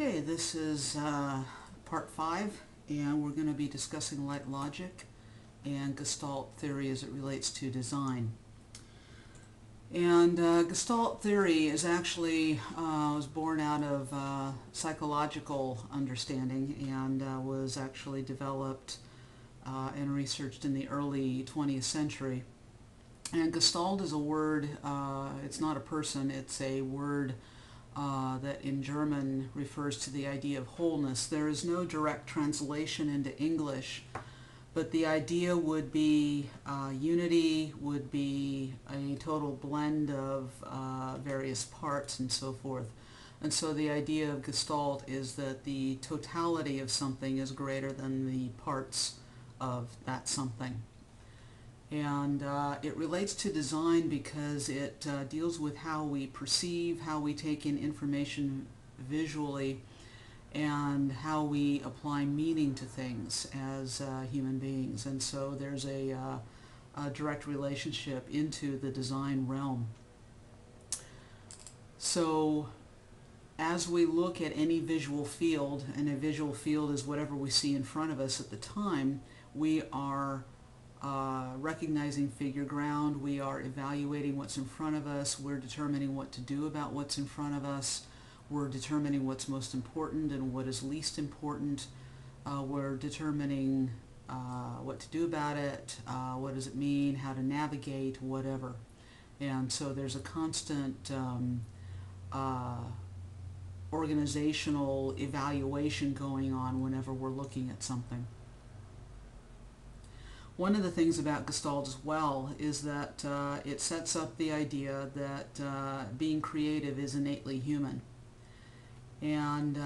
Okay, this is part 5, and we're going to be discussing light logic and Gestalt theory as it relates to design. And Gestalt theory is actually was born out of psychological understanding and was actually developed and researched in the early 20th century. And Gestalt is a word, it's not a person, it's a word that in German refers to the idea of wholeness. There is no direct translation into English, but the idea would be unity, would be a total blend of various parts and so forth. And so the idea of Gestalt is that the totality of something is greater than the parts of that something. And it relates to design because it deals with how we perceive, how we take in information visually, and how we apply meaning to things as human beings. And so there's a direct relationship into the design realm. So as we look at any visual field, and a visual field is whatever we see in front of us at the time, we are recognizing figure ground, we are evaluating what's in front of us, we're determining what to do about what's in front of us, we're determining what's most important and what is least important, we're determining what to do about it, what does it mean, how to navigate, whatever. And so there's a constant organizational evaluation going on whenever we're looking at something. One of the things about Gestalt as well is that it sets up the idea that being creative is innately human. And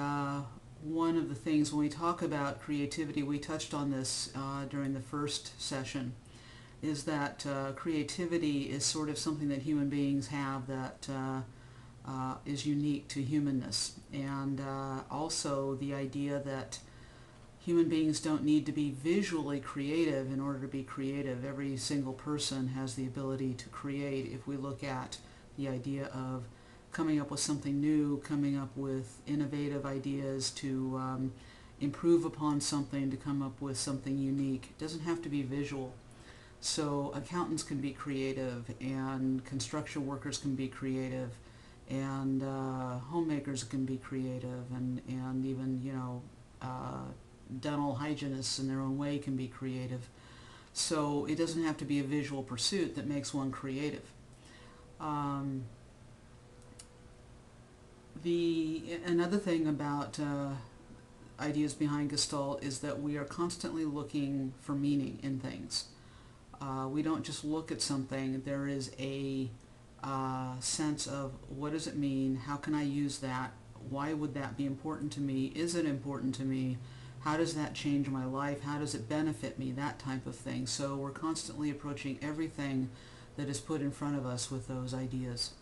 one of the things when we talk about creativity, we touched on this during the first session, is that creativity is sort of something that human beings have that is unique to humanness. And also the idea that human beings don't need to be visually creative in order to be creative. Every single person has the ability to create if we look at the idea of coming up with something new, coming up with innovative ideas to improve upon something, to come up with something unique. It doesn't have to be visual. So accountants can be creative, and construction workers can be creative, and homemakers can be creative, and even, you know, dental hygienists in their own way can be creative. So it doesn't have to be a visual pursuit that makes one creative. Another thing about ideas behind Gestalt is that we are constantly looking for meaning in things. We don't just look at something. There is a sense of what does it mean, how can I use that, why would that be important to me, is it important to me, how does that change my life? How does it benefit me? That type of thing. So we're constantly approaching everything that is put in front of us with those ideas.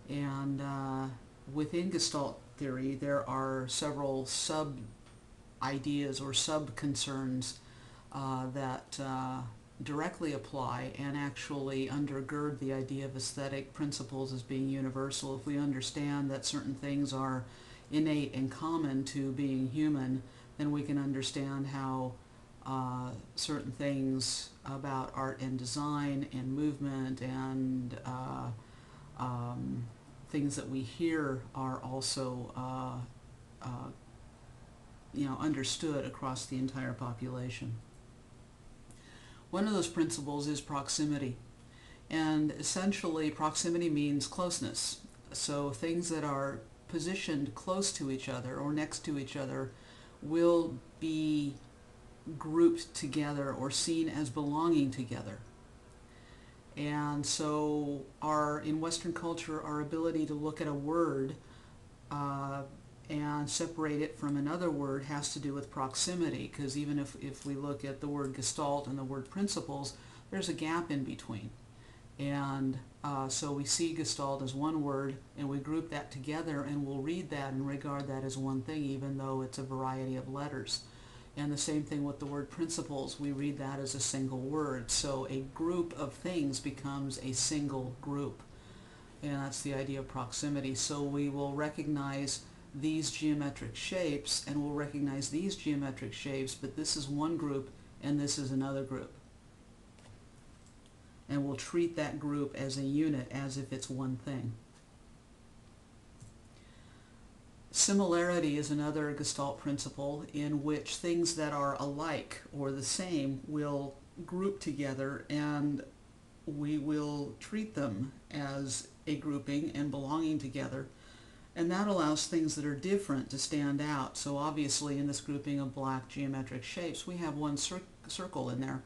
And within Gestalt theory, there are several sub-ideas or sub-concerns that directly apply and actually undergird the idea of aesthetic principles as being universal. If we understand that certain things are innate and common to being human, then we can understand how certain things about art and design and movement and things that we hear are also understood across the entire population. One of those principles is proximity, and essentially proximity means closeness. So things that are positioned close to each other or next to each other will be grouped together or seen as belonging together. And so in Western culture, our ability to look at a word and separate it from another word has to do with proximity, because even if we look at the word Gestalt and the word principles, there's a gap in between. And so we see Gestalt as one word, and we group that together, and we'll read that and regard that as one thing, even though it's a variety of letters. And the same thing with the word principles. We read that as a single word. So a group of things becomes a single group. And that's the idea of proximity. So we will recognize these geometric shapes, and we'll recognize these geometric shapes, but this is one group and this is another group. And we'll treat that group as a unit, as if it's one thing. Similarity is another Gestalt principle in which things that are alike or the same will group together, and we will treat them as a grouping and belonging together. And that allows things that are different to stand out. So obviously in this grouping of black geometric shapes, we have one circle in there,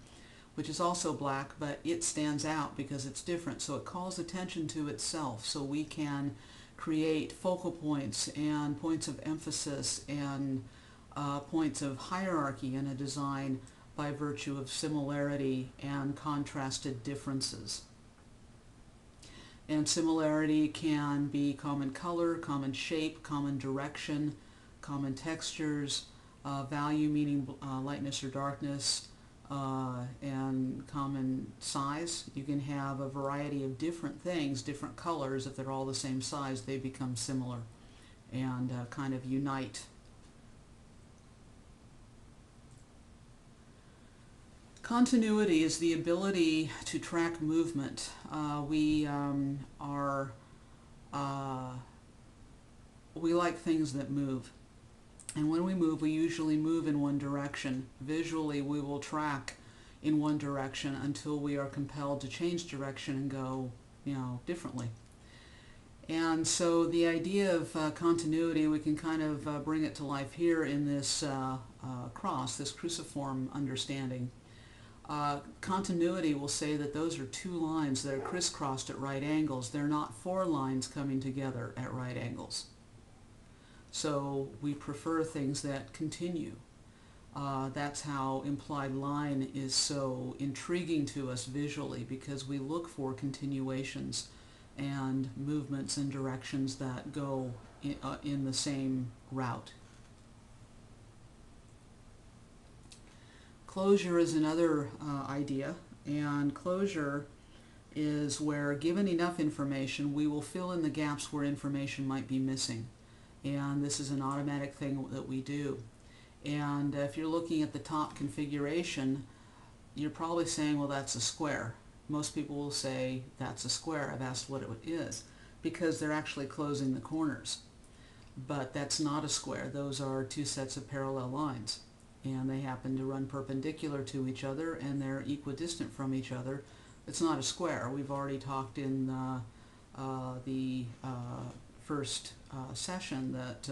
which is also black, but it stands out because it's different. So it calls attention to itself. So we can create focal points and points of emphasis and points of hierarchy in a design by virtue of similarity and contrasted differences. And similarity can be common color, common shape, common direction, common textures, value meaning lightness or darkness, and common size. You can have a variety of different things, different colors. If they're all the same size, they become similar and kind of unite. Continuity is the ability to track movement. We like things that move. And when we move, we usually move in one direction. Visually, we will track in one direction until we are compelled to change direction and go, differently. And so the idea of continuity, we can kind of bring it to life here in this cross, this cruciform understanding. Continuity will say that those are two lines that are crisscrossed at right angles. They're not four lines coming together at right angles. So we prefer things that continue. That's how implied line is so intriguing to us visually, because we look for continuations and movements and directions that go in the same route. Closure is another idea, and closure is where, given enough information, we will fill in the gaps where information might be missing. And this is an automatic thing that we do. And if you're looking at the top configuration, you're probably saying, well, that's a square. Most people will say, that's a square. I've asked what it is, because they're actually closing the corners. But that's not a square. Those are two sets of parallel lines. And they happen to run perpendicular to each other, and they're equidistant from each other. It's not a square. We've already talked in the first session that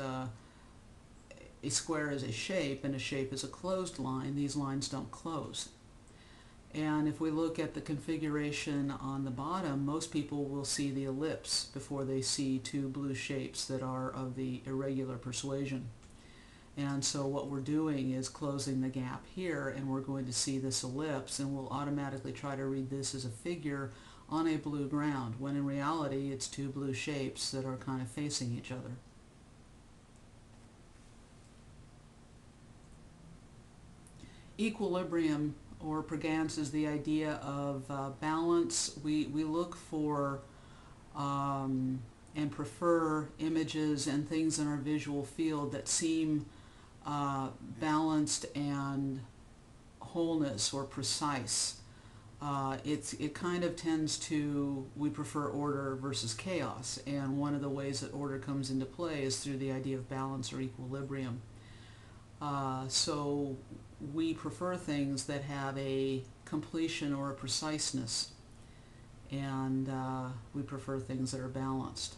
a square is a shape, and a shape is a closed line. These lines don't close. And if we look at the configuration on the bottom, most people will see the ellipse before they see two blue shapes that are of the irregular persuasion. And so what we're doing is closing the gap here, and we're going to see this ellipse, and we'll automatically try to read this as a figure on a blue ground, when in reality it's two blue shapes that are kind of facing each other. Equilibrium, or pregance, is the idea of balance. We look for and prefer images and things in our visual field that seem balanced and wholeness or precise. It kind of tends to, we prefer order versus chaos, and one of the ways that order comes into play is through the idea of balance or equilibrium. So we prefer things that have a completion or a preciseness, and we prefer things that are balanced.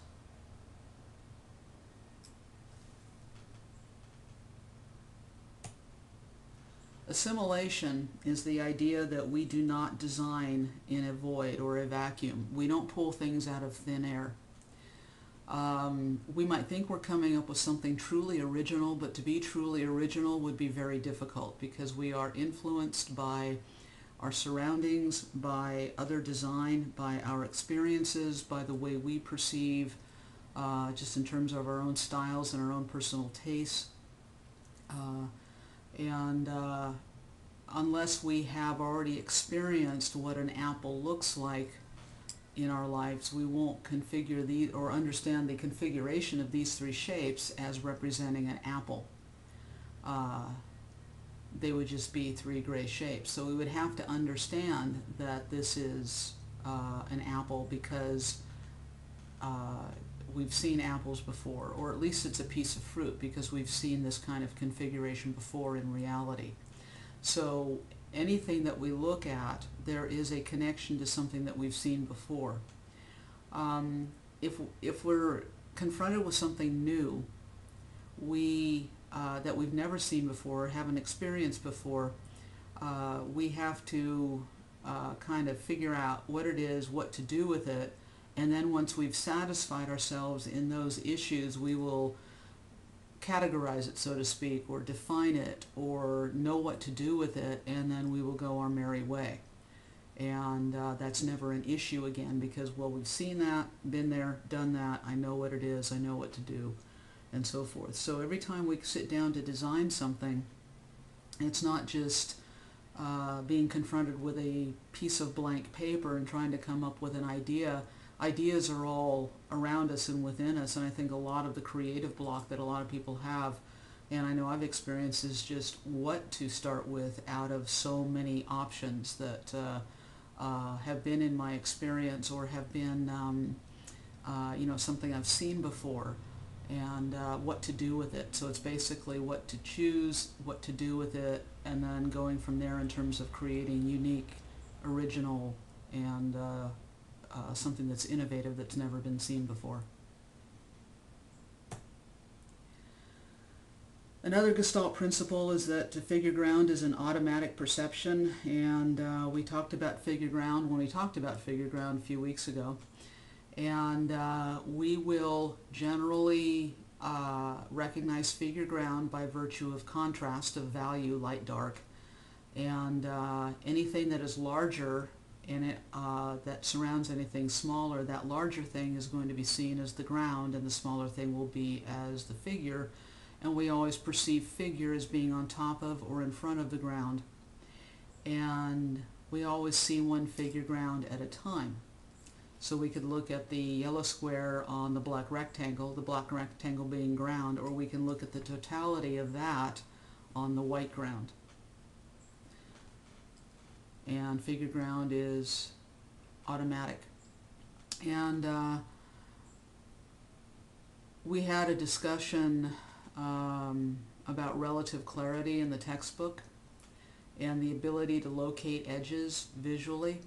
Assimilation is the idea that we do not design in a void or a vacuum. We don't pull things out of thin air. We might think we're coming up with something truly original, but to be truly original would be very difficult, because we are influenced by our surroundings, by other design, by our experiences, by the way we perceive, just in terms of our own styles and our own personal tastes. Unless we have already experienced what an apple looks like, in our lives, we won't configure the or understand the configuration of these three shapes as representing an apple. They would just be three gray shapes. So we would have to understand that this is an apple because we've seen apples before, or at least it's a piece of fruit because we've seen this kind of configuration before in reality. So anything that we look at, there is a connection to something that we've seen before. If we're confronted with something new, that we've never seen before, haven't experienced before, we have to kind of figure out what it is, what to do with it, and then once we've satisfied ourselves in those issues, we will categorize it, so to speak, or define it, or know what to do with it, and then we will go our merry way. And that's never an issue again because, well, we've seen that, been there, done that, I know what it is, I know what to do, and so forth. So every time we sit down to design something, it's not just being confronted with a piece of blank paper and trying to come up with an idea. Ideas are all around us and within us, and I think a lot of the creative block that a lot of people have, and I know I've experienced, is just what to start with out of so many options that have been in my experience or have been something I've seen before, and what to do with it. So it's basically what to choose, what to do with it, and then going from there in terms of creating unique, original, and something that's innovative that's never been seen before. Another Gestalt principle is that figure ground is an automatic perception, and we talked about figure ground when we talked about figure ground a few weeks ago. And we will generally recognize figure ground by virtue of contrast of value, light, dark, and anything that is larger and that surrounds anything smaller, that larger thing is going to be seen as the ground and the smaller thing will be as the figure, and we always perceive figure as being on top of or in front of the ground, and we always see one figure ground at a time. So we could look at the yellow square on the black rectangle being ground, or we can look at the totality of that on the white ground. And figure ground is automatic. And we had a discussion about relative clarity in the textbook and the ability to locate edges visually,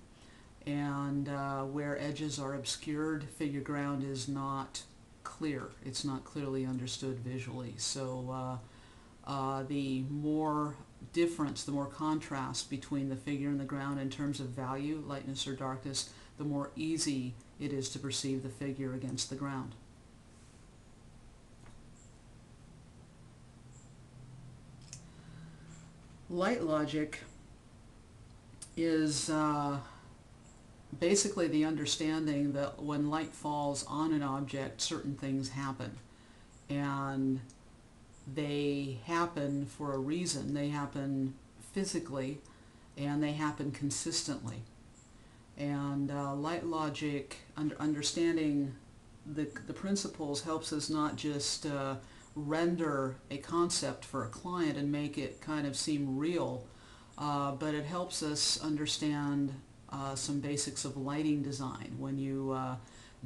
and where edges are obscured, figure ground is not clear. It's not clearly understood visually. So the more difference, the more contrast between the figure and the ground in terms of value, lightness or darkness, the more easy it is to perceive the figure against the ground. Light logic is basically the understanding that when light falls on an object, certain things happen. And they happen for a reason. They happen physically, and they happen consistently. And light logic, understanding the principles, helps us not just render a concept for a client and make it kind of seem real, but it helps us understand some basics of lighting design. When you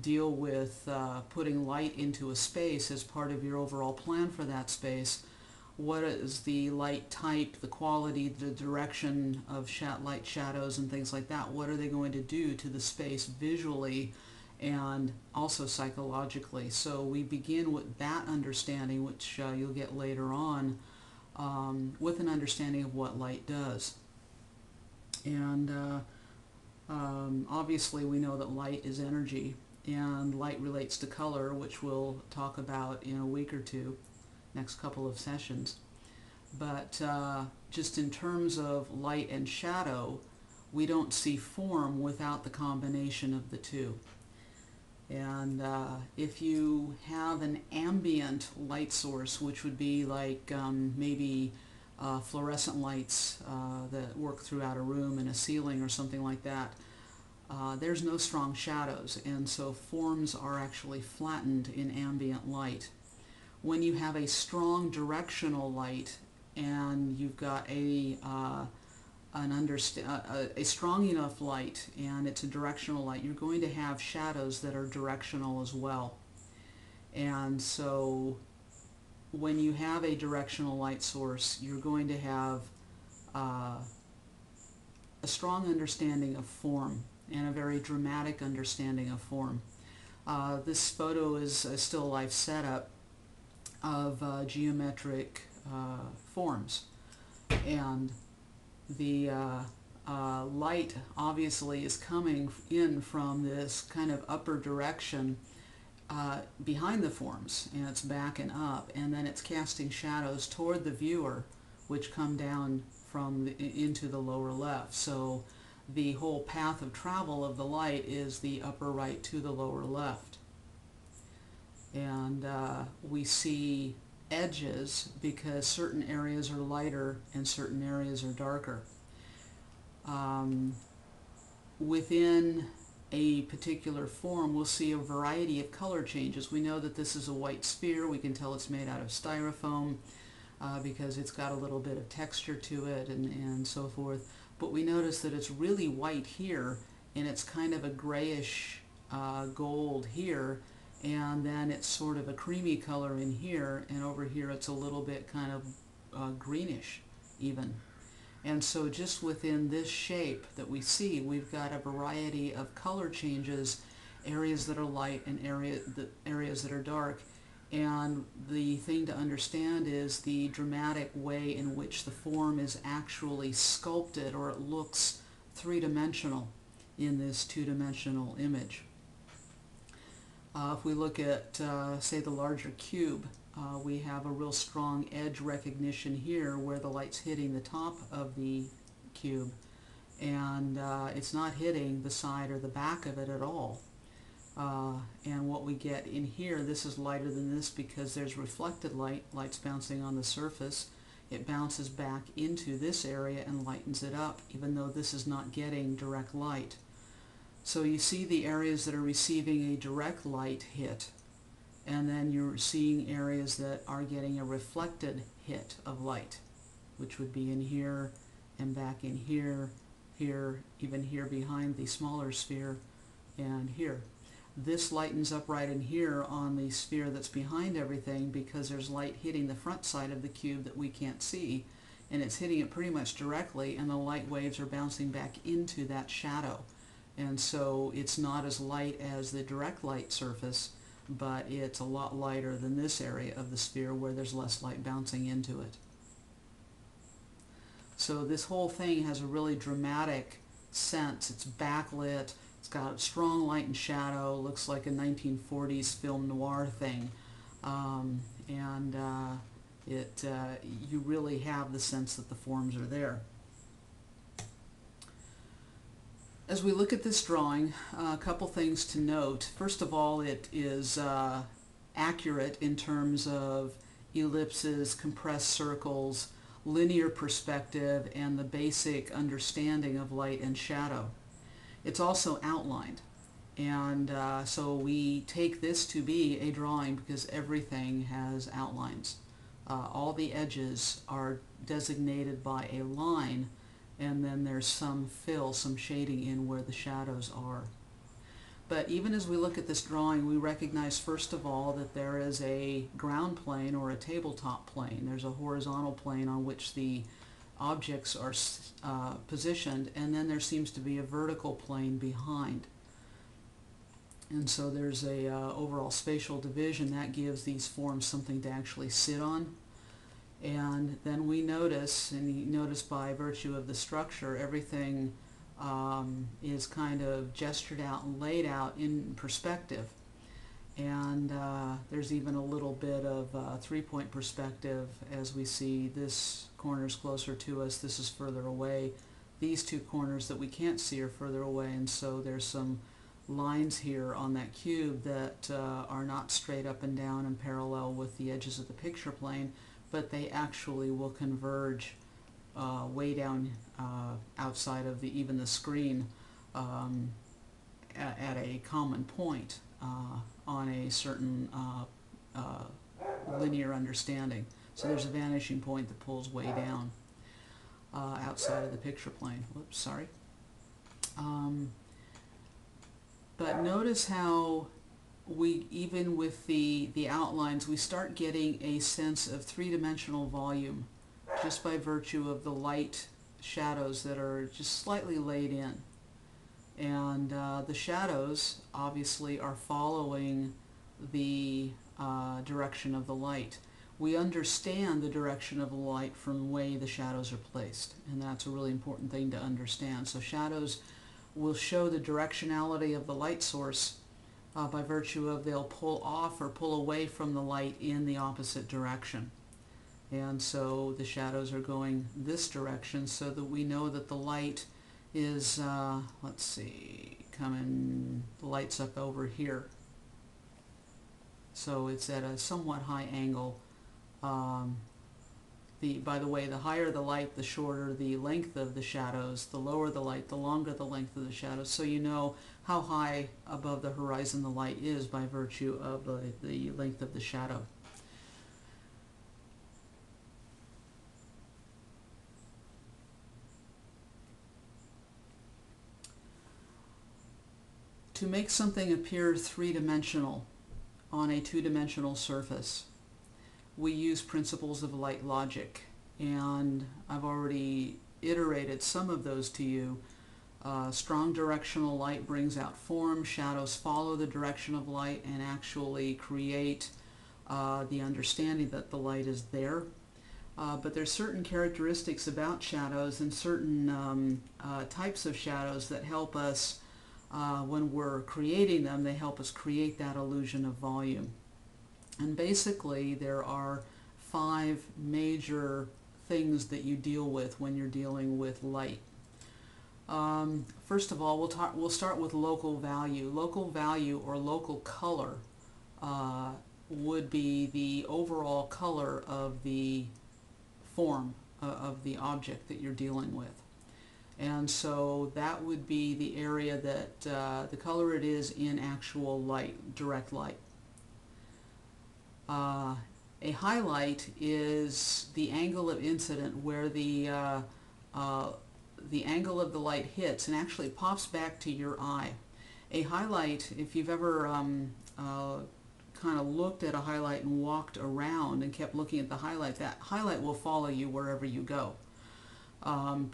deal with putting light into a space as part of your overall plan for that space, what is the light type, the quality, the direction of light shadows and things like that? What are they going to do to the space visually and also psychologically? So we begin with that understanding, which you'll get later on, with an understanding of what light does. And obviously we know that light is energy, and light relates to color, which we'll talk about in a week or two, next couple of sessions. But just in terms of light and shadow, we don't see form without the combination of the two. And if you have an ambient light source, which would be like maybe fluorescent lights that work throughout a room and a ceiling or something like that, there's no strong shadows, and so forms are actually flattened in ambient light. When you have a strong directional light and you've got a strong enough light and it's a directional light, you're going to have shadows that are directional as well. And so when you have a directional light source, you're going to have a strong understanding of form and a very dramatic understanding of form. This photo is a still life setup of geometric forms, and the light obviously is coming in from this kind of upper direction behind the forms, and it's backing up, and then it's casting shadows toward the viewer, which come down from into the lower left. So the whole path of travel of the light is the upper right to the lower left. And we see edges because certain areas are lighter and certain areas are darker. Within a particular form, we'll see a variety of color changes. We know that this is a white sphere. We can tell it's made out of styrofoam because it's got a little bit of texture to it and so forth. But we notice that it's really white here, and it's kind of a grayish gold here, and then it's sort of a creamy color in here, and over here it's a little bit kind of greenish even. And so just within this shape that we see, we've got a variety of color changes, areas that are light and areas that are dark. And the thing to understand is the dramatic way in which the form is actually sculpted, or it looks three-dimensional in this two-dimensional image. If we look at, say, the larger cube, we have a real strong edge recognition here where the light's hitting the top of the cube, and it's not hitting the side or the back of it at all. And what we get in here, this is lighter than this because there's reflected light. Light's bouncing on the surface. It bounces back into this area and lightens it up, even though this is not getting direct light. So you see the areas that are receiving a direct light hit, and then you're seeing areas that are getting a reflected hit of light, which would be in here and back in here, here, even here behind the smaller sphere, and here. This lightens up right in here on the sphere that's behind everything because there's light hitting the front side of the cube that we can't see, and it's hitting it pretty much directly, and the light waves are bouncing back into that shadow. And so it's not as light as the direct light surface, but it's a lot lighter than this area of the sphere where there's less light bouncing into it. So this whole thing has a really dramatic sense. It's backlit. It's got strong light and shadow, looks like a 1940s film noir thing, you really have the sense that the forms are there. As we look at this drawing, a couple things to note. First of all, it is accurate in terms of ellipses, compressed circles, linear perspective, and the basic understanding of light and shadow. It's also outlined, and so we take this to be a drawing because everything has outlines. All the edges are designated by a line, and then there's some fill, some shading in where the shadows are. But even as we look at this drawing, we recognize first of all that there is a ground plane or a tabletop plane. There's a horizontal plane on which the objects are positioned, and then there seems to be a vertical plane behind. And so there's a overall spatial division that gives these forms something to actually sit on. And then we notice, and you notice by virtue of the structure, everything is kind of gestured out and laid out in perspective. And there's even a little bit of three-point perspective as we see this corner's closer to us, this is further away. These two corners that we can't see are further away, and so there's some lines here on that cube that are not straight up and down and parallel with the edges of the picture plane, but they actually will converge way down outside of even the screen at a common point on a certain linear understanding. So there's a vanishing point that pulls way down outside of the picture plane. Whoops, sorry. But notice how even with the outlines, we start getting a sense of three-dimensional volume just by virtue of the light shadows that are just slightly laid in. And the shadows obviously are following the direction of the light. We understand the direction of the light from the way the shadows are placed, and that's a really important thing to understand. So shadows will show the directionality of the light source by virtue of they'll pull off or pull away from the light in the opposite direction. And so the shadows are going this direction so that we know that the light is, let's see, the light's up over here. So it's at a somewhat high angle. By the way, the higher the light, the shorter the length of the shadows. The lower the light, the longer the length of the shadows. So you know how high above the horizon the light is by virtue of the length of the shadow. To make something appear three-dimensional on a two-dimensional surface, we use principles of light logic, and I've already iterated some of those to you. Strong directional light brings out form. Shadows follow the direction of light and actually create the understanding that the light is there. But there's certain characteristics about shadows and certain types of shadows that help us when we're creating them. They help us create that illusion of volume. And basically there are 5 major things that you deal with when you're dealing with light. First of all, we'll start with local value. Local value or local color would be the overall color of the form of the object that you're dealing with. And so that would be the area that the color it is in actual light, direct light. A highlight is the angle of incident where the angle of the light hits and actually pops back to your eye. A highlight, if you've ever kind of looked at a highlight and walked around and kept looking at the highlight, that highlight will follow you wherever you go.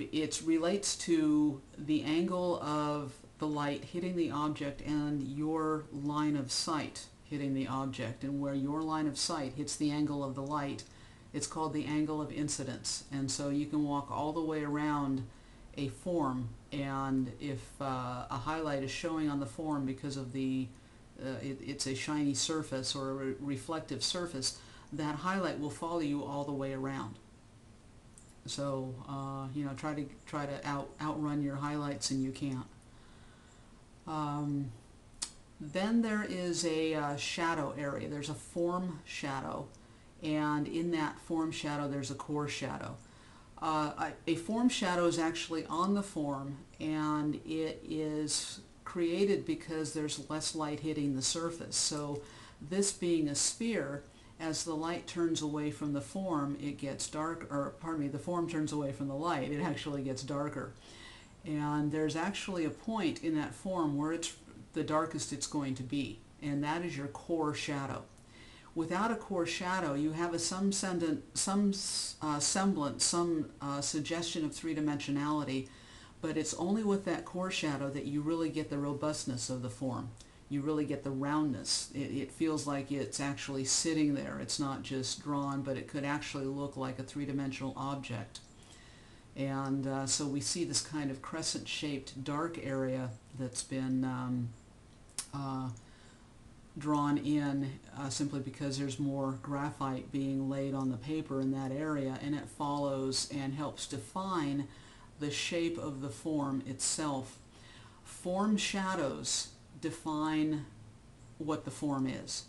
It relates to the angle of the light hitting the object and your line of sight hitting the object, and where your line of sight hits the angle of the light, it's called the angle of incidence. And so you can walk all the way around a form, and if a highlight is showing on the form because of it's a shiny surface or a reflective surface, that highlight will follow you all the way around. So you know, try to outrun your highlights, and you can't. Then there is a shadow area. There's a form shadow, and in that form shadow there's a core shadow. A form shadow is actually on the form, and it is created because there's less light hitting the surface. So this being a sphere, as the light turns away from the form, it gets dark, or pardon me, the form turns away from the light, it actually gets darker. And there's actually a point in that form where it's the darkest it's going to be, and that is your core shadow. Without a core shadow, you have some semblance, some suggestion of three-dimensionality, but it's only with that core shadow that you really get the robustness of the form. You really get the roundness. It feels like it's actually sitting there. It's not just drawn, but it could actually look like a three-dimensional object. And so we see this kind of crescent-shaped dark area that's been drawn in simply because there's more graphite being laid on the paper in that area, and it follows and helps define the shape of the form itself. Form shadows define what the form is.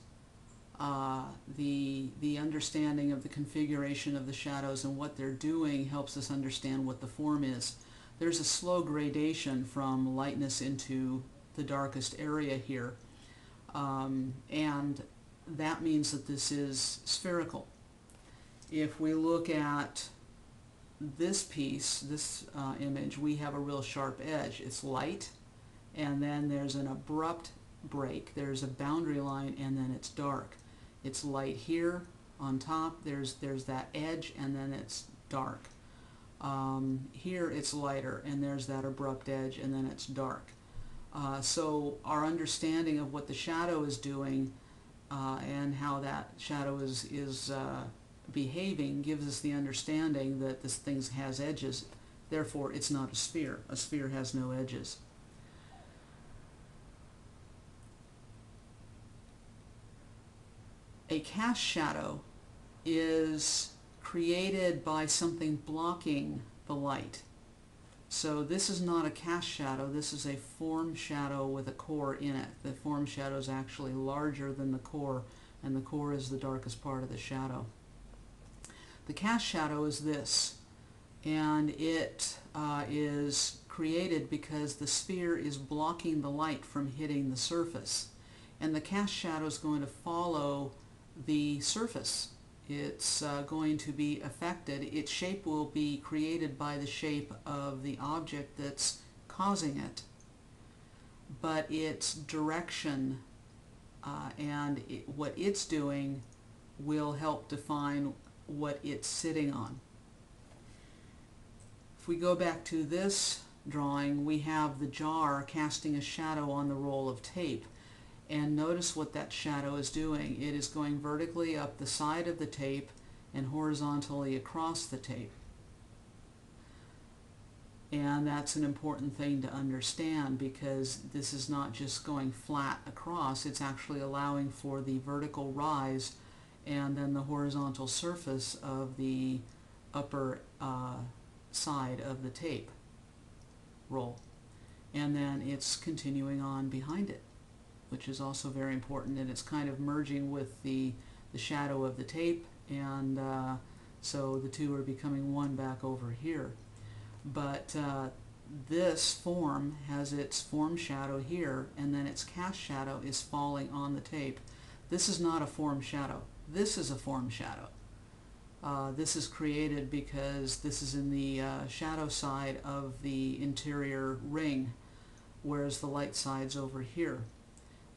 The understanding of the configuration of the shadows and what they're doing helps us understand what the form is. There's a slow gradation from lightness into the darkest area here. And that means that this is spherical. If we look at this piece, this image, we have a real sharp edge. It's light, and then there's an abrupt break. There's a boundary line, and then it's dark. It's light here on top. There's that edge, and then it's dark. Here it's lighter, and there's that abrupt edge, and then it's dark. So our understanding of what the shadow is doing and how that shadow is behaving gives us the understanding that this thing has edges. Therefore, it's not a sphere. A sphere has no edges. A cast shadow is created by something blocking the light. So this is not a cast shadow, this is a form shadow with a core in it. The form shadow is actually larger than the core, and the core is the darkest part of the shadow. The cast shadow is this, and it is created because the sphere is blocking the light from hitting the surface. And the cast shadow is going to follow the surface. It's going to be affected. Its shape will be created by the shape of the object that's causing it, but its direction and what it's doing will help define what it's sitting on. If we go back to this drawing, we have the jar casting a shadow on the roll of tape. And notice what that shadow is doing. It is going vertically up the side of the tape and horizontally across the tape. And that's an important thing to understand, because this is not just going flat across, it's actually allowing for the vertical rise and then the horizontal surface of the upper side of the tape roll. And then it's continuing on behind it, which is also very important, and it's kind of merging with the shadow of the tape, and so the two are becoming one back over here. But this form has its form shadow here, and then its cast shadow is falling on the tape. This is not a form shadow. This is a form shadow. This is created because this is in the shadow side of the interior ring, whereas the light side's over here.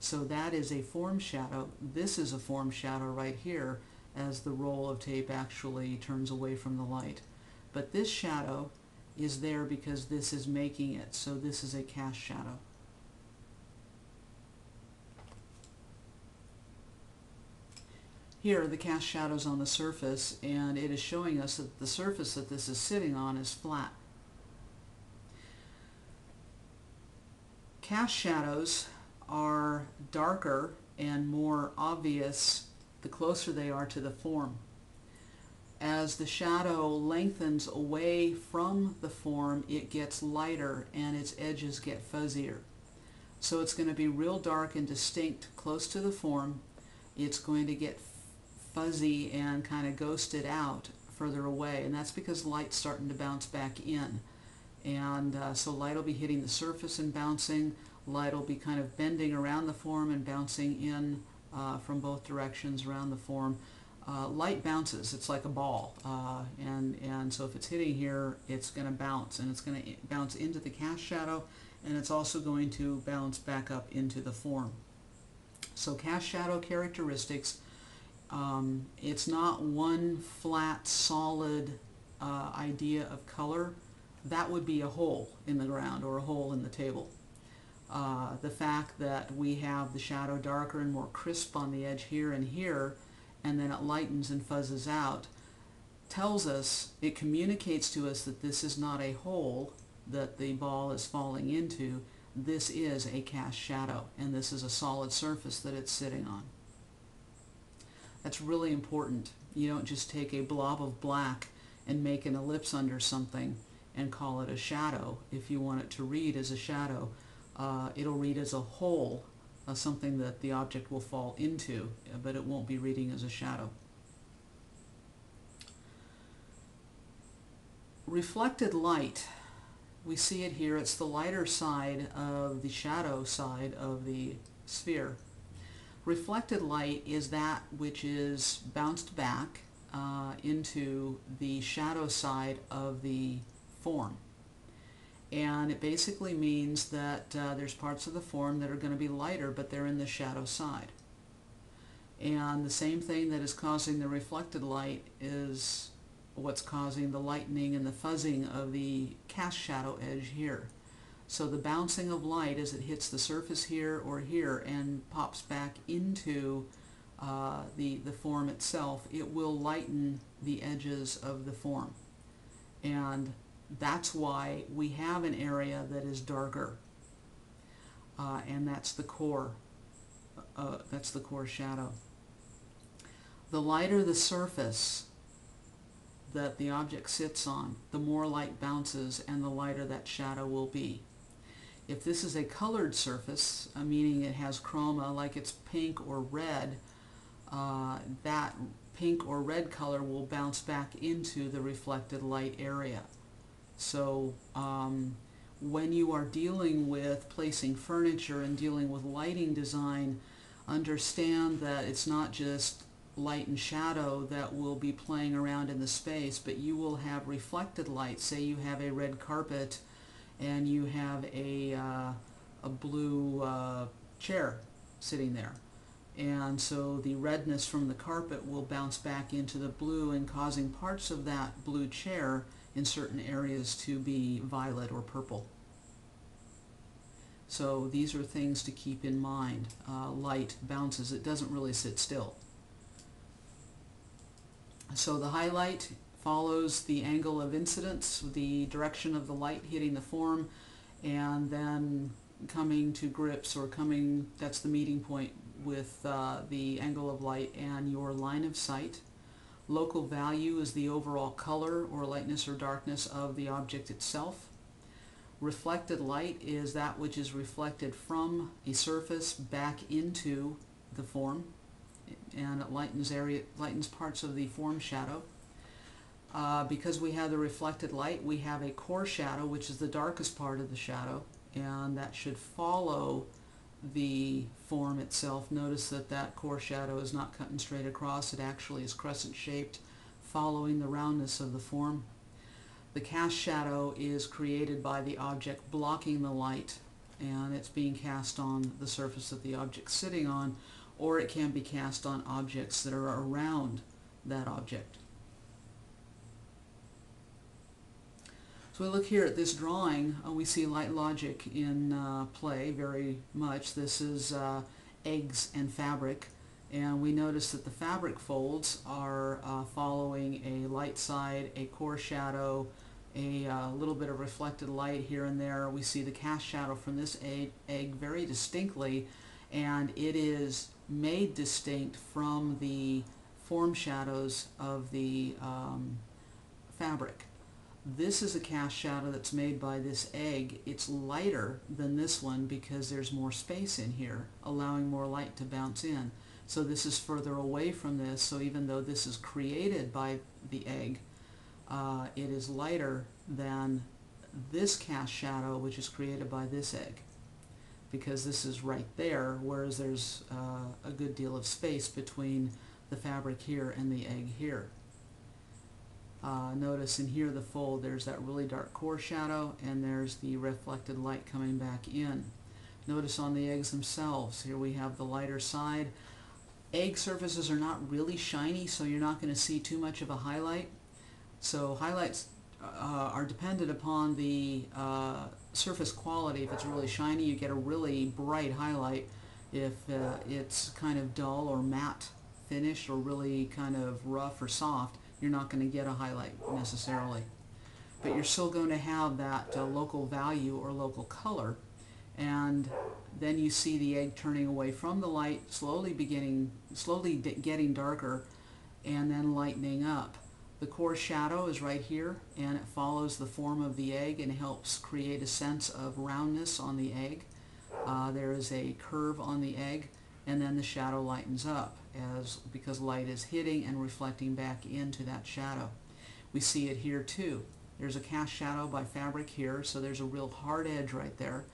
So that is a form shadow. This is a form shadow right here as the roll of tape actually turns away from the light. But this shadow is there because this is making it, so this is a cast shadow. Here the cast shadow's on the surface, and it is showing us that the surface that this is sitting on is flat. Cast shadows are darker and more obvious the closer they are to the form. As the shadow lengthens away from the form, it gets lighter and its edges get fuzzier. So it's going to be real dark and distinct close to the form. It's going to get fuzzy and kind of ghosted out further away, and that's because light's starting to bounce back in. And so light will be hitting the surface and bouncing. Light will be kind of bending around the form and bouncing in from both directions around the form. Light bounces. It's like a ball, and so if it's hitting here, it's going to bounce, and it's going to bounce into the cast shadow, and it's also going to bounce back up into the form. So cast shadow characteristics, it's not one flat, solid idea of color. That would be a hole in the ground or a hole in the table. The fact that we have the shadow darker and more crisp on the edge here and here, and then it lightens and fuzzes out, tells us, it communicates to us that this is not a hole that the ball is falling into. This is a cast shadow, and this is a solid surface that it's sitting on. That's really important. You don't just take a blob of black and make an ellipse under something and call it a shadow. If you want it to read as a shadow, it'll read as a hole, something that the object will fall into, but it won't be reading as a shadow. Reflected light we see it here. It's the lighter side of the shadow side of the sphere. Reflected light is that which is bounced back into the shadow side of the form. And it basically means that there's parts of the form that are going to be lighter, but they're in the shadow side. And the same thing that is causing the reflected light is what's causing the lightening and the fuzzing of the cast shadow edge here. So the bouncing of light as it hits the surface here or here and pops back into the form itself, it will lighten the edges of the form. And that's why we have an area that is darker, and that's the core. That's the core shadow. The lighter the surface that the object sits on, the more light bounces and the lighter that shadow will be. If this is a colored surface, meaning it has chroma, like it's pink or red, that pink or red color will bounce back into the reflected light area. So when you are dealing with placing furniture and dealing with lighting design, understand that it's not just light and shadow that will be playing around in the space, but you will have reflected light. Say you have a red carpet and you have a blue chair sitting there. And so the redness from the carpet will bounce back into the blue and causing parts of that blue chair in certain areas to be violet or purple. So these are things to keep in mind. Light bounces, it doesn't really sit still. So the highlight follows the angle of incidence, the direction of the light hitting the form, and then coming to grips, or coming, that's the meeting point with the angle of light and your line of sight. Local value is the overall color or lightness or darkness of the object itself. Reflected light is that which is reflected from a surface back into the form, and it lightens parts of the form shadow. Because we have the reflected light, we have a core shadow, which is the darkest part of the shadow, and that should follow the form itself. Notice that that core shadow is not cutting straight across, it actually is crescent shaped, following the roundness of the form. The cast shadow is created by the object blocking the light, and it's being cast on the surface that the object's sitting on, or it can be cast on objects that are around that object. So we look here at this drawing, we see light logic in play very much. This is eggs and fabric, and we notice that the fabric folds are following a light side, a core shadow, a little bit of reflected light here and there. We see the cast shadow from this egg very distinctly, and it is made distinct from the form shadows of the fabric. This is a cast shadow that's made by this egg. It's lighter than this one because there's more space in here, allowing more light to bounce in. So this is further away from this, so even though this is created by the egg, it is lighter than this cast shadow, which is created by this egg, because this is right there, whereas there's a good deal of space between the fabric here and the egg here. Notice in here the fold, there's that really dark core shadow, and there's the reflected light coming back in. Notice on the eggs themselves, here we have the lighter side. Egg surfaces are not really shiny, so you're not going to see too much of a highlight. So highlights are dependent upon the surface quality. If it's really shiny, you get a really bright highlight. If it's kind of dull or matte finish, or really kind of rough or soft, you're not going to get a highlight necessarily. But you're still going to have that local value or local color, and then you see the egg turning away from the light, slowly getting darker, and then lightening up. The core shadow is right here, and it follows the form of the egg and helps create a sense of roundness on the egg. There is a curve on the egg, and then the shadow lightens up because light is hitting and reflecting back into that shadow. We see it here too. There's a cast shadow by fabric here, so there's a real hard edge right there.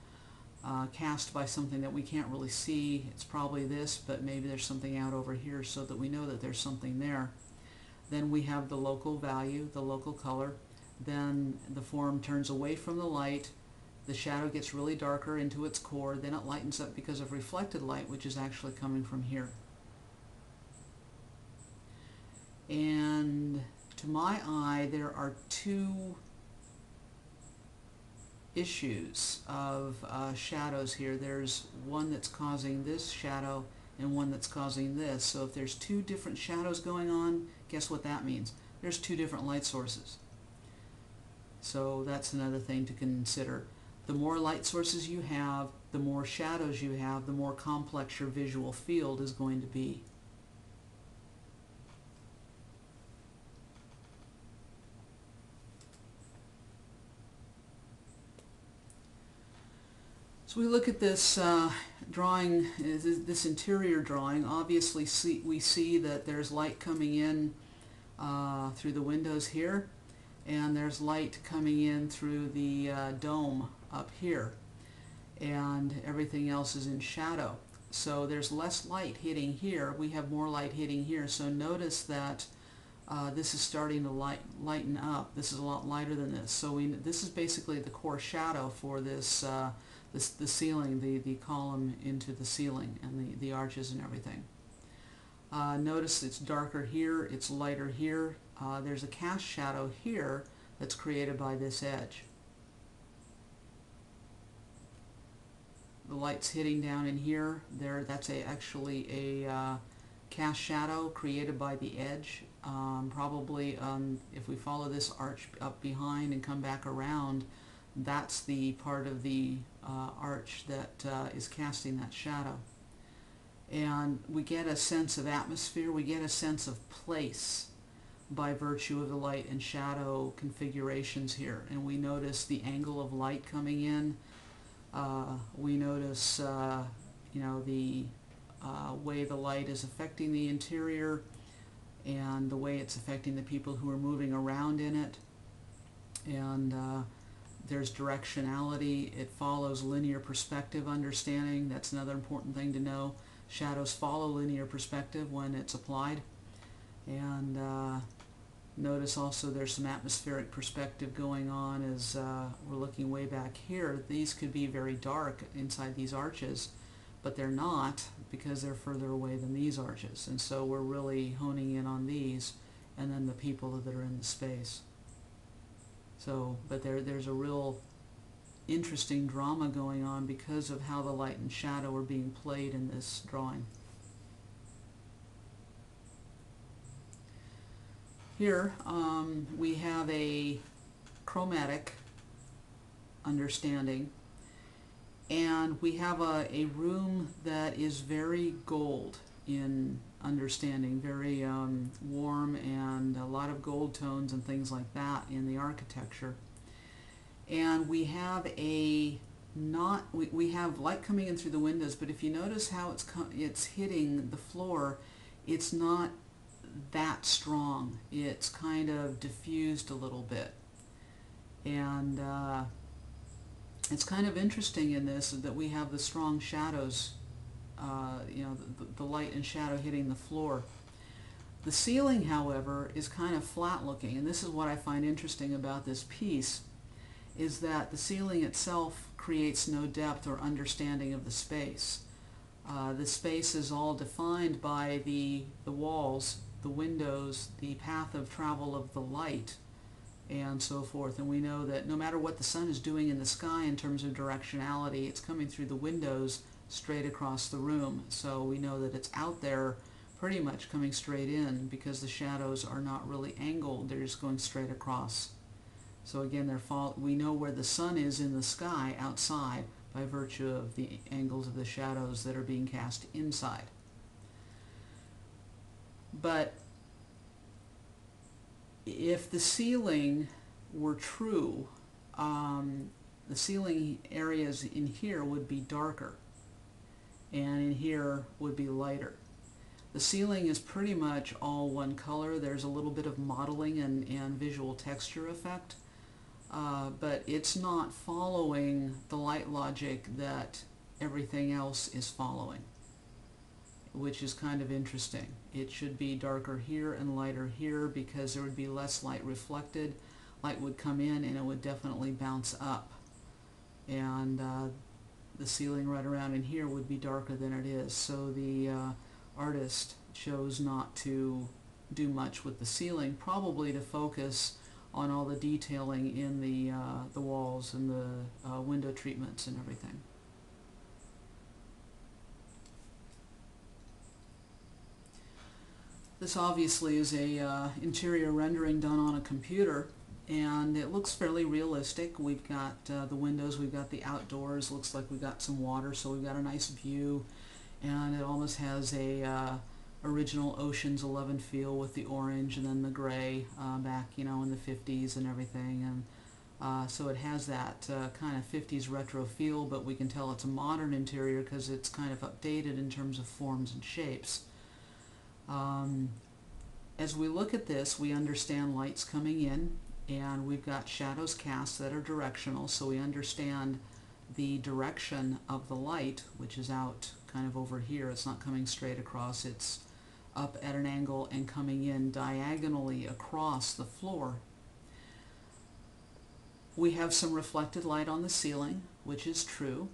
Cast by something that we can't really see. It's probably this, but maybe there's something out over here so that we know that there's something there. Then we have the local value, the local color. Then the form turns away from the light. The shadow gets really darker into its core. Then it lightens up because of reflected light, which is actually coming from here. And to my eye, there are two issues of shadows here. There's one that's causing this shadow and one that's causing this. So if there's two different shadows going on, guess what that means? There's two different light sources. So that's another thing to consider. The more light sources you have, the more shadows you have, the more complex your visual field is going to be. So we look at this drawing, this interior drawing. Obviously we see that there's light coming in through the windows here, and there's light coming in through the dome up here, and everything else is in shadow. So there's less light hitting here. We have more light hitting here. So notice that this is starting to lighten up. This is a lot lighter than this. So this is basically the core shadow for this the ceiling, the column into the ceiling, and the arches and everything. Notice it's darker here, it's lighter here. There's a cast shadow here that's created by this edge. The light's hitting down in here. That's actually a cast shadow created by the edge. Probably if we follow this arch up behind and come back around, that's the part of the arch that is casting that shadow. And we get a sense of atmosphere, we get a sense of place by virtue of the light and shadow configurations here. And we notice the angle of light coming in. We notice the way the light is affecting the interior and the way it's affecting the people who are moving around in it. And there's directionality. It follows linear perspective understanding. That's another important thing to know. Shadows follow linear perspective when it's applied. And notice also there's some atmospheric perspective going on as we're looking way back here. These could be very dark inside these arches, but they're not because they're further away than these arches. And so we're really honing in on these and then the people that are in the space. So, but there's a real interesting drama going on because of how the light and shadow are being played in this drawing. Here we have a chromatic understanding, and we have a room that is very gold in understanding, very warm, and a lot of gold tones and things like that in the architecture. And we have we have light coming in through the windows, but if you notice how it's hitting the floor, it's not that strong. It's kind of diffused a little bit. And it's kind of interesting in this that we have the strong shadows, the light and shadow hitting the floor. The ceiling, however, is kind of flat looking, and this is what I find interesting about this piece, is that the ceiling itself creates no depth or understanding of the space. The space is all defined by the walls, the windows, the path of travel of the light, and so forth. And we know that no matter what the sun is doing in the sky in terms of directionality, it's coming through the windows straight across the room. So we know that it's out there pretty much coming straight in because the shadows are not really angled, they're just going straight across. So again, we know where the sun is in the sky outside by virtue of the angles of the shadows that are being cast inside. But if the ceiling were true, the ceiling areas in here would be darker, and in here would be lighter. The ceiling is pretty much all one color. There's a little bit of modeling and visual texture effect, but it's not following the light logic that everything else is following, which is kind of interesting. It should be darker here and lighter here because there would be less light reflected. Light would come in and it would definitely bounce up. And the ceiling right around in here would be darker than it is. So the artist chose not to do much with the ceiling, probably to focus on all the detailing in the walls and the window treatments and everything. This obviously is a interior rendering done on a computer, and it looks fairly realistic. We've got the windows, we've got the outdoors, looks like we've got some water, so we've got a nice view, and it almost has a original Ocean's 11 feel with the orange and then the gray back, you know, in the 50s and everything. And so it has that kind of 50s retro feel, but we can tell it's a modern interior because it's kind of updated in terms of forms and shapes. As we look at this, we understand lights coming in, and we've got shadows cast that are directional, so we understand the direction of the light, which is out kind of over here. It's not coming straight across, it's up at an angle and coming in diagonally across the floor. We have some reflected light on the ceiling, which is true.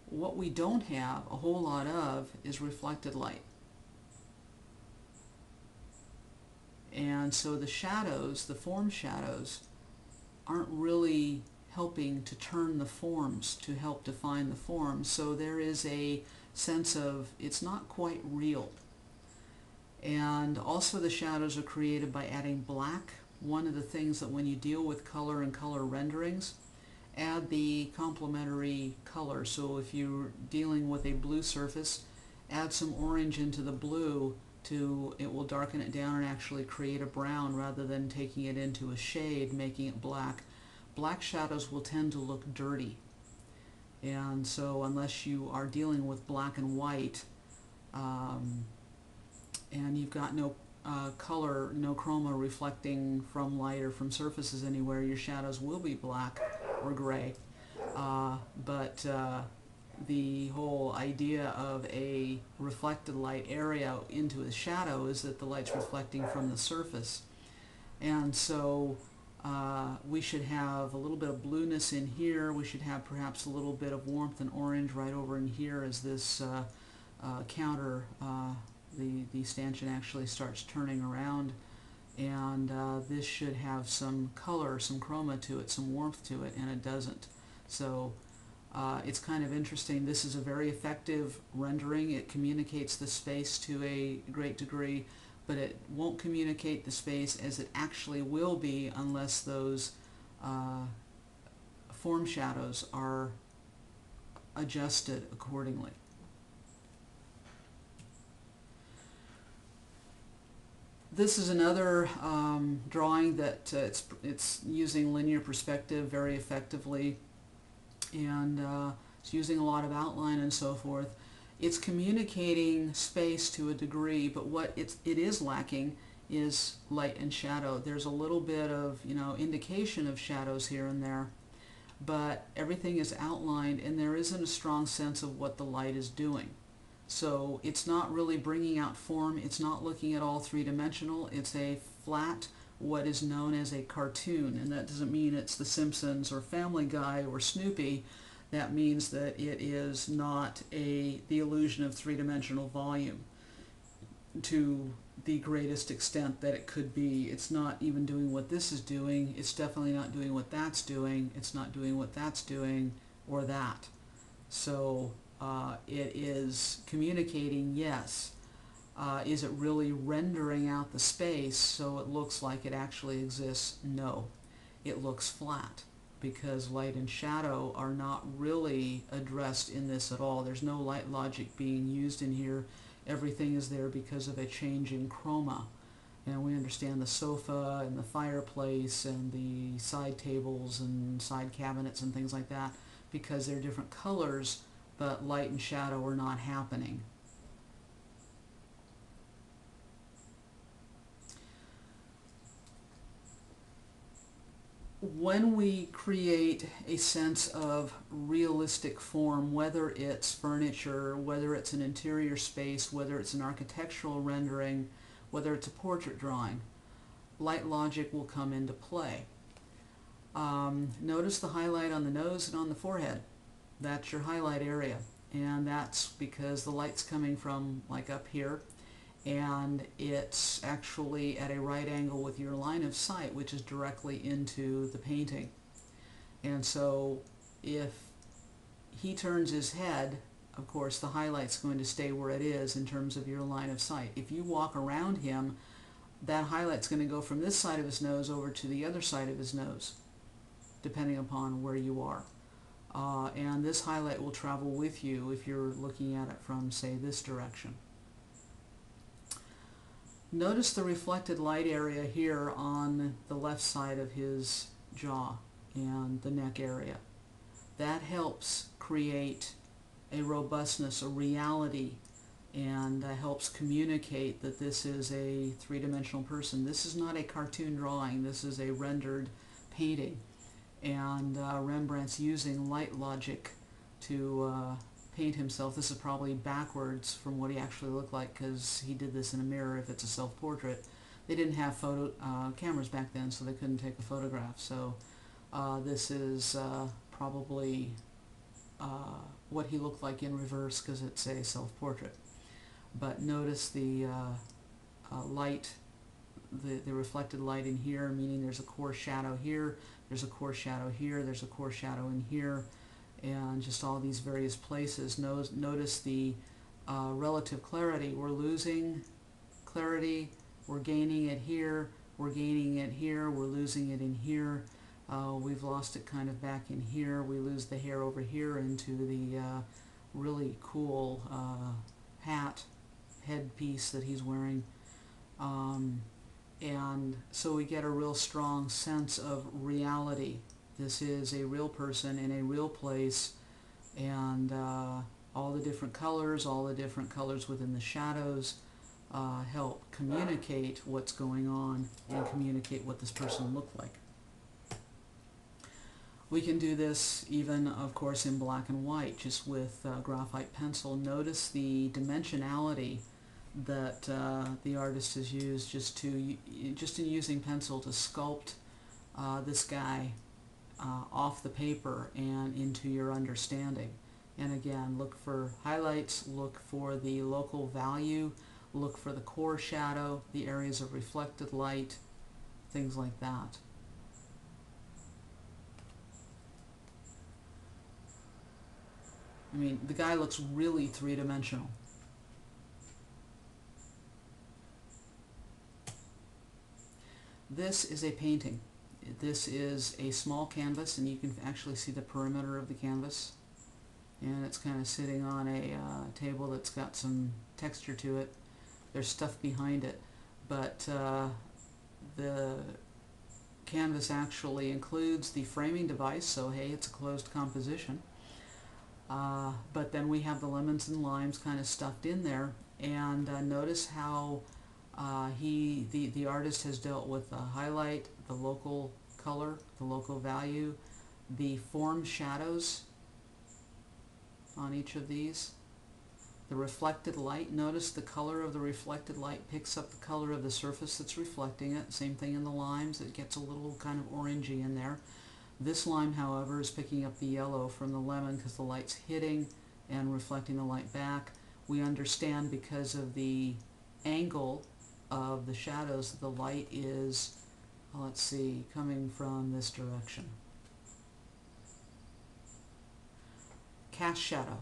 What we don't have a whole lot of is reflected light. And so the shadows, the form shadows, aren't really helping to turn the forms, to help define the forms. So there is a sense of it's not quite real. And also the shadows are created by adding black. One of the things that when you deal with color and color renderings, add the complementary color. So if you're dealing with a blue surface, add some orange into the blue. It will darken it down and actually create a brown rather than taking it into a shade, making it black. Black shadows will tend to look dirty. And so unless you are dealing with black and white, and you've got no color, no chroma reflecting from light or from surfaces anywhere, your shadows will be black or gray. But the whole idea of a reflected light area into a shadow is that the light's reflecting from the surface. And so we should have a little bit of blueness in here. We should have perhaps a little bit of warmth and orange right over in here as this counter, the stanchion actually starts turning around. And this should have some color, some chroma to it, some warmth to it, and it doesn't. So it's kind of interesting. This is a very effective rendering. It communicates the space to a great degree, but it won't communicate the space as it actually will be unless those form shadows are adjusted accordingly. This is another drawing that it's using linear perspective very effectively, and it's using a lot of outline and so forth. It's communicating space to a degree, but what it is lacking is light and shadow. There's a little bit of, you know, indication of shadows here and there, but everything is outlined and there isn't a strong sense of what the light is doing. So it's not really bringing out form, it's not looking at all three-dimensional, it's a flat, what is known as a cartoon, and that doesn't mean it's The Simpsons or Family Guy or Snoopy. That means that it is not the illusion of three-dimensional volume to the greatest extent that it could be. It's not even doing what this is doing, it's definitely not doing what that's doing, it's not doing what that's doing, or that. So it is communicating, yes. Is it really rendering out the space so it looks like it actually exists? No. It looks flat because light and shadow are not really addressed in this at all. There's no light logic being used in here. Everything is there because of a change in chroma. And we understand the sofa and the fireplace and the side tables and side cabinets and things like that because they're different colors, but light and shadow are not happening. When we create a sense of realistic form, whether it's furniture, whether it's an interior space, whether it's an architectural rendering, whether it's a portrait drawing, light logic will come into play. Notice the highlight on the nose and on the forehead. That's your highlight area, and that's because the light's coming from like up here, and it's actually at a right angle with your line of sight, which is directly into the painting. And so if he turns his head, of course the highlight's going to stay where it is in terms of your line of sight. If you walk around him, that highlight's going to go from this side of his nose over to the other side of his nose, depending upon where you are. And this highlight will travel with you if you're looking at it from, say, this direction. Notice the reflected light area here on the left side of his jaw and the neck area. That helps create a robustness, a reality, and helps communicate that this is a three-dimensional person. This is not a cartoon drawing, this is a rendered painting. And Rembrandt's using light logic to paint himself. This is probably backwards from what he actually looked like, because he did this in a mirror if it's a self-portrait. They didn't have photo cameras back then, so they couldn't take a photograph. So this is probably what he looked like in reverse, because it's a self-portrait. But notice the light, the reflected light in here, meaning there's a core shadow here, there's a core shadow here, there's a core shadow in here, and just all these various places. Notice the relative clarity. We're losing clarity, we're gaining it here, we're gaining it here, we're losing it in here. We've lost it kind of back in here. We lose the hair over here into the really cool headpiece that he's wearing. And so we get a real strong sense of reality. This is a real person in a real place, and all the different colors within the shadows help communicate what's going on and communicate what this person looked like. We can do this even, of course, in black and white, just with graphite pencil. Notice the dimensionality that the artist has used just in using pencil to sculpt this guy off the paper and into your understanding. And again, look for highlights, look for the local value, look for the core shadow, the areas of reflected light, things like that. I mean, the guy looks really three-dimensional. This is a painting. This is a small canvas, and you can actually see the perimeter of the canvas. And it's kind of sitting on a table that's got some texture to it. There's stuff behind it. But the canvas actually includes the framing device, so hey, it's a closed composition. But then we have the lemons and limes kind of stuffed in there. And notice how the artist has dealt with the highlight, the local color, the local value, the form shadows on each of these, the reflected light. Notice the color of the reflected light picks up the color of the surface that's reflecting it. Same thing in the limes, it gets a little kind of orangey in there. This lime, however, is picking up the yellow from the lemon because the light's hitting and reflecting the light back. We understand because of the angle of the shadows that the light is, let's see, coming from this direction. Cast shadow.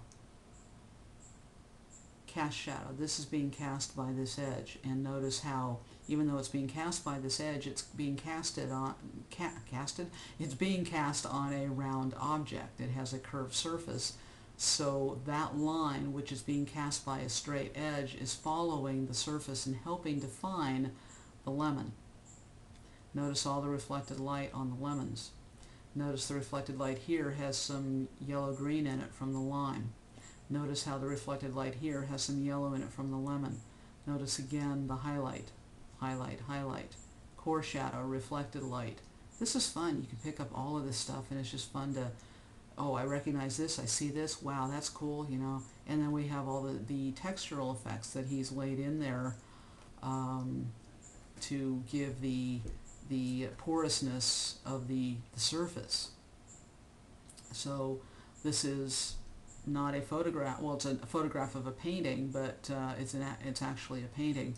Cast shadow. This is being cast by this edge, and notice how, even though it's being cast by this edge, it's being casted on it's being cast on a round object. It has a curved surface, so that line, which is being cast by a straight edge, is following the surface and helping define the lemon. Notice all the reflected light on the lemons. Notice the reflected light here has some yellow-green in it from the lime. Notice how the reflected light here has some yellow in it from the lemon. Notice again the highlight, highlight, highlight, core shadow, reflected light, This is fun. You can pick up all of this stuff, and it's just fun to, oh, I recognize this, I see this, wow, that's cool, you know. And then we have all the textural effects that he's laid in there to give the porousness of the surface. So this is not a photograph, well, it's a photograph of a painting, but it's actually a painting,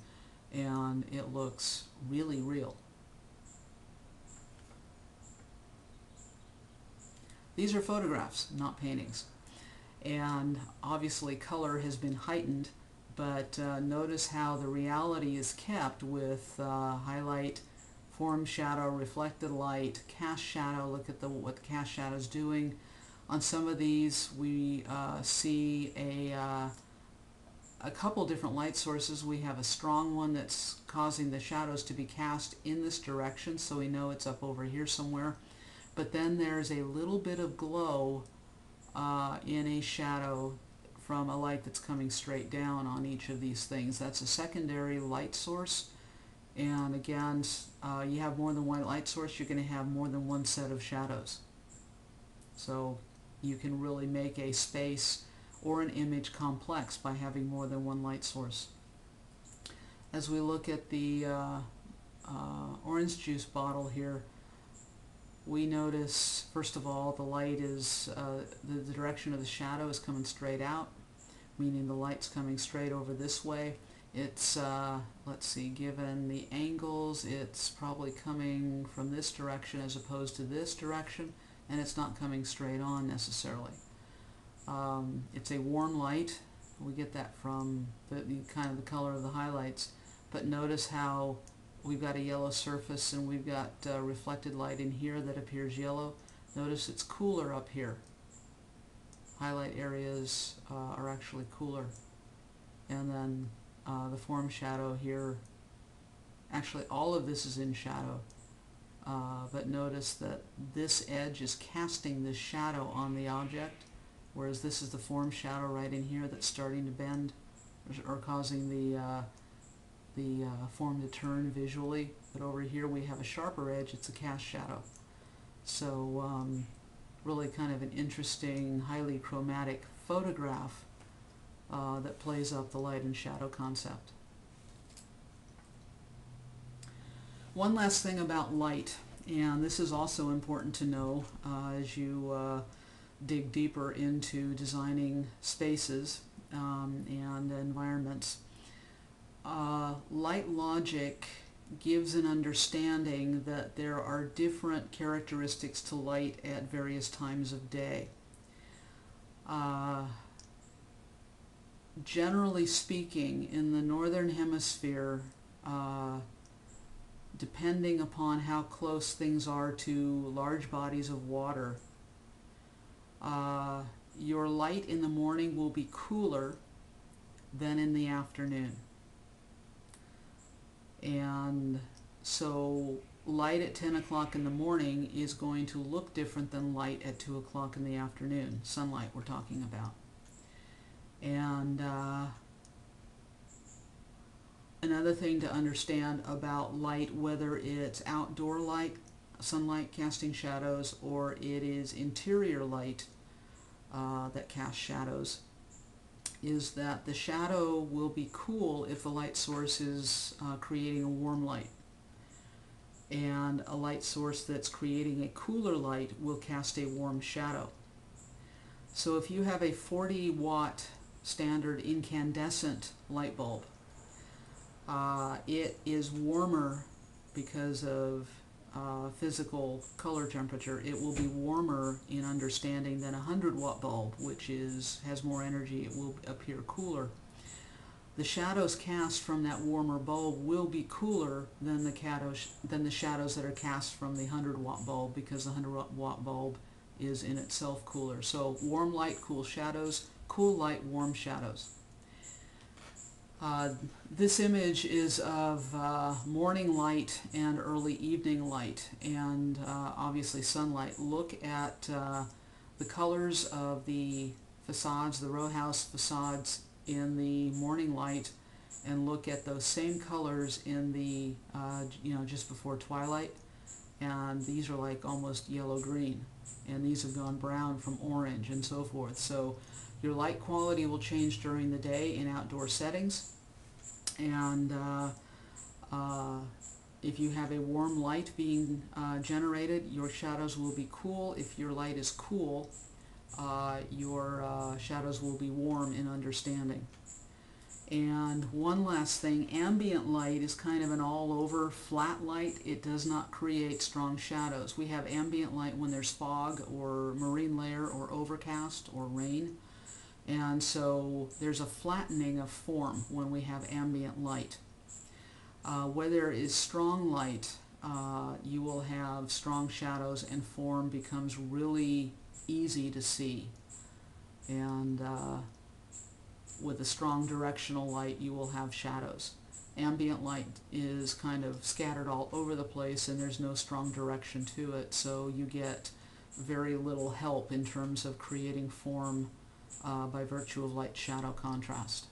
and it looks really real. These are photographs, not paintings. And obviously color has been heightened, but notice how the reality is kept with highlight, form shadow, reflected light, cast shadow. Look at what the cast shadow is doing. On some of these we see a couple different light sources. We have a strong one that's causing the shadows to be cast in this direction, so we know it's up over here somewhere. But then there's a little bit of glow in a shadow from a light that's coming straight down on each of these things. That's a secondary light source. And again, you have more than one light source, you're going to have more than one set of shadows. So you can really make a space or an image complex by having more than one light source. As we look at the orange juice bottle here, we notice, first of all, the light is, the direction of the shadow is coming straight out, meaning the light's coming straight over this way. It's, let's see, given the angles, it's probably coming from this direction as opposed to this direction, and it's not coming straight on necessarily. It's a warm light. We get that from the kind of the color of the highlights, but notice how we've got a yellow surface and we've got reflected light in here that appears yellow. Notice it's cooler up here. Highlight areas are actually cooler. And then the form shadow here, actually all of this is in shadow, but notice that this edge is casting this shadow on the object, whereas this is the form shadow right in here that's starting to bend or causing the form to turn visually. But over here we have a sharper edge, it's a cast shadow. So really kind of an interesting, highly chromatic photograph that plays up the light and shadow concept. One last thing about light, and this is also important to know as you dig deeper into designing spaces and environments. Light logic gives an understanding that there are different characteristics to light at various times of day. Generally speaking, in the northern hemisphere, depending upon how close things are to large bodies of water, your light in the morning will be cooler than in the afternoon. And so light at 10 o'clock in the morning is going to look different than light at 2 o'clock in the afternoon. Sunlight we're talking about. And another thing to understand about light, whether it's outdoor light, sunlight casting shadows, or it is interior light that casts shadows, is that the shadow will be cool if the light source is creating a warm light. And a light source that's creating a cooler light will cast a warm shadow. So if you have a 40-watt standard incandescent light bulb, it is warmer because of physical color temperature. It will be warmer in understanding than a 100-watt bulb, which has more energy. It will appear cooler. The shadows cast from that warmer bulb will be cooler than the shadows that are cast from the 100-watt bulb, because the 100-watt bulb is in itself cooler. So warm light, cool shadows, cool light, warm shadows. This image is of morning light and early evening light, and obviously sunlight. Look at the colors of the facades, the row house facades in the morning light, and look at those same colors in the just before twilight. and these are like almost yellow-green, and these have gone brown from orange and so forth. So your light quality will change during the day in outdoor settings, and if you have a warm light being generated, your shadows will be cool. If your light is cool, your shadows will be warm in understanding. And one last thing, ambient light is kind of an all-over flat light. It does not create strong shadows. We have ambient light when there's fog or marine layer or overcast or rain. And so there's a flattening of form when we have ambient light. Where there is strong light, you will have strong shadows and form becomes really easy to see. And with a strong directional light, you will have shadows. Ambient light is kind of scattered all over the place and there's no strong direction to it, so you get very little help in terms of creating form by virtue of light-shadow contrast.